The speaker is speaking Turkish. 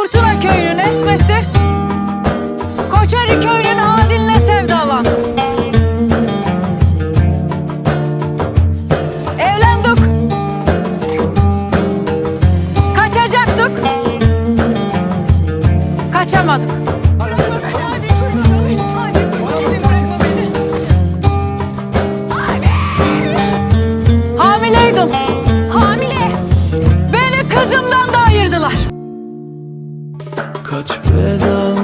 Fırtına köyünün esmesi, Koçarı köyünün Adil'le sevdalandım. Evlendik. Kaçacaktık. Kaçamadık. Hamileydim. Hamile. Beni kızımdan da ayırdılar. Kaç beden